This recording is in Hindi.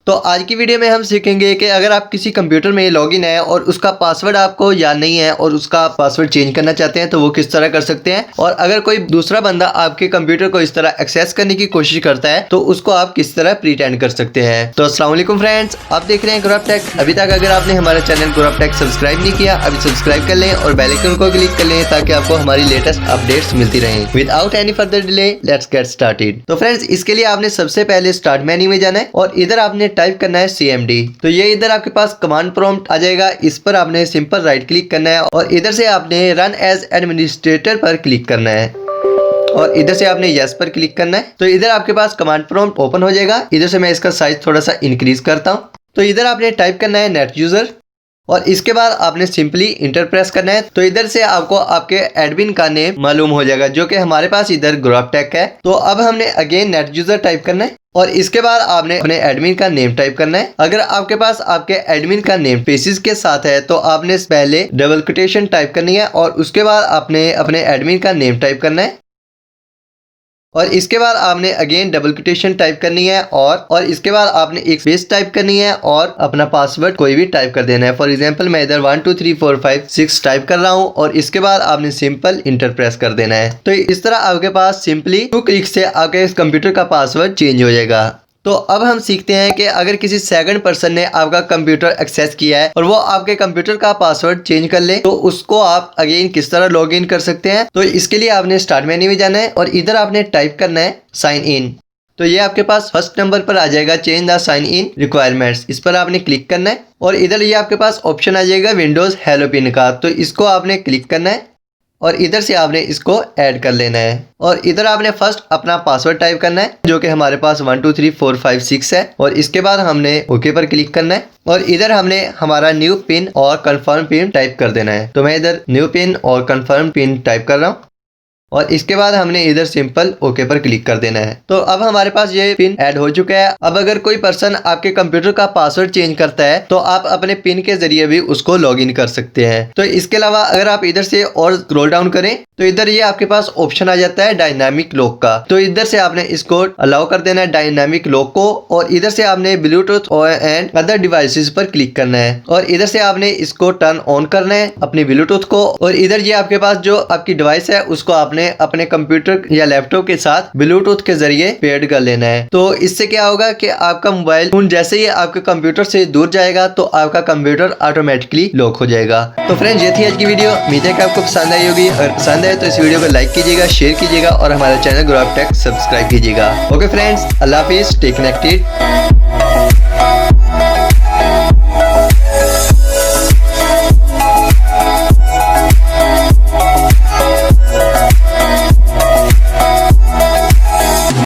तो आज की वीडियो में हम सीखेंगे कि अगर आप किसी कंप्यूटर में लॉगिन है और उसका पासवर्ड आपको याद नहीं है और उसका पासवर्ड चेंज करना चाहते हैं तो वो किस तरह कर सकते हैं, और अगर कोई दूसरा बंदा आपके कंप्यूटर को इस तरह एक्सेस करने की कोशिश करता है तो उसको आप किस तरह प्रिटेंड कर सकते हैं। तो अस्सलाम वालेकुम फ्रेंड्स, आप देख रहे हैं गुरब टेक। अभी तक अगर आपने हमारा चैनल गुरब टेक सब्सक्राइब नहीं किया, अभी सब्सक्राइब कर लें और बेल आइकन को क्लिक कर लें ताकि आपको हमारी लेटेस्ट अपडेट्स मिलती रहें। Without any further delay let's get started. तो फ्रेंड्स, इसके लिए आपने सबसे पहले स्टार्ट मेन्यू में जाना है और इधर आपने टाइप करना है CMD। तो ये इधर आपके पास कमांड प्रॉम्प्ट आ जाएगा, इस पर आपने सिंपल राइट क्लिक करना है और इधर से आपने रन एज एडमिनिस्ट्रेटर पर क्लिक करना है और इधर से आपने यस पर क्लिक करना है। तो इधर आपके पास कमांड प्रॉम्प्ट ओपन हो जाएगा। इधर से मैं इसका साइज थोड़ा सा इंक्रीज करता हूँ। तो इधर आपने टाइप करना है नेट यूजर और इसके बाद आपने सिंपली इंटर प्रेस करना है। तो इधर से आपको आपके एडमिन का नेम मालूम हो जाएगा जो कि हमारे पास इधर गुरब टेक है। तो अब हमने अगेन नेट यूजर टाइप करना है और इसके बाद आपने अपने एडमिन का नेम टाइप करना है। अगर आपके पास आपके एडमिन का नेम स्पेसेस के साथ है तो आपने पहले डबल कोटेशन टाइप करनी है और उसके बाद आपने अपने एडमिन का नेम टाइप करना है और इसके बाद आपने अगेन डबल कोटेशन टाइप करनी है और इसके बाद आपने एक स्पेस टाइप करनी है और अपना पासवर्ड कोई भी टाइप कर देना है। फॉर एग्जांपल मैं इधर 1 2 3 4 5 6 टाइप कर रहा हूं और इसके बाद आपने सिंपल इंटर प्रेस कर देना है। तो इस तरह आपके पास सिंपली 2 क्लिक से आपके इस कंप्यूटर का पासवर्ड चेंज हो जाएगा। तो अब हम सीखते हैं कि अगर किसी सेकंड पर्सन ने आपका कंप्यूटर एक्सेस किया है और वो आपके कंप्यूटर का पासवर्ड चेंज कर ले तो उसको आप अगेन किस तरह लॉग इन कर सकते हैं। तो इसके लिए आपने स्टार्ट मेन्यू में जाना है और इधर आपने टाइप करना है साइन इन। तो ये आपके पास फर्स्ट नंबर पर आ जाएगा change the sign in requirements, इस पर आपने क्लिक करना है और इधर ये आपके पास ऑप्शन आ जाएगा विंडोज हेलो पिन का। तो इसको आपने क्लिक करना है और इधर से आपने इसको ऐड कर लेना है और इधर आपने फर्स्ट अपना पासवर्ड टाइप करना है जो कि हमारे पास 1 2 3 4 5 6 है और इसके बाद हमने ओके पर क्लिक करना है और इधर हमने हमारा न्यू पिन और कंफर्म पिन टाइप कर देना है। तो मैं इधर न्यू पिन और कंफर्म पिन टाइप कर रहा हूँ और इसके बाद हमने इधर सिंपल ओके पर क्लिक कर देना है। तो अब हमारे पास ये पिन ऐड हो चुका है। अब अगर कोई पर्सन आपके कंप्यूटर का पासवर्ड चेंज करता है तो आप अपने पिन के जरिए भी उसको लॉगिन कर सकते हैं। तो इसके अलावा अगर आप इधर से और स्क्रॉल डाउन करें तो इधर ये आपके पास ऑप्शन आ जाता है डायनामिक लॉक का। तो इधर से आपने इसको अलाउ कर देना है डायनामिक लॉक को और इधर से आपने ब्लूटूथ एंड अदर डिवाइसेस पर क्लिक करना है और इधर से आपने इसको टर्न ऑन करना है अपने ब्लूटूथ को और इधर ये आपके पास जो आपकी डिवाइस है उसको आपने अपने कंप्यूटर या लैपटॉप के साथ ब्लूटूथ के जरिए पेड कर लेना है। तो इससे क्या होगा कि आपका मोबाइल फोन जैसे ही आपके कंप्यूटर से दूर जाएगा तो आपका कंप्यूटर ऑटोमेटिकली लॉक हो जाएगा। तो फ्रेंड्स, ये थी आज की वीडियो। उम्मीद है कि आपको पसंद आई होगी। अगर पसंद आए तो इस वीडियो को लाइक कीजिएगा, शेयर कीजिएगा और हमारे चैनल गुरब टेक सब्सक्राइब कीजिएगा। ओके फ्रेंड्स, अल्लाह हाफिज, स्टे कनेक्टेड।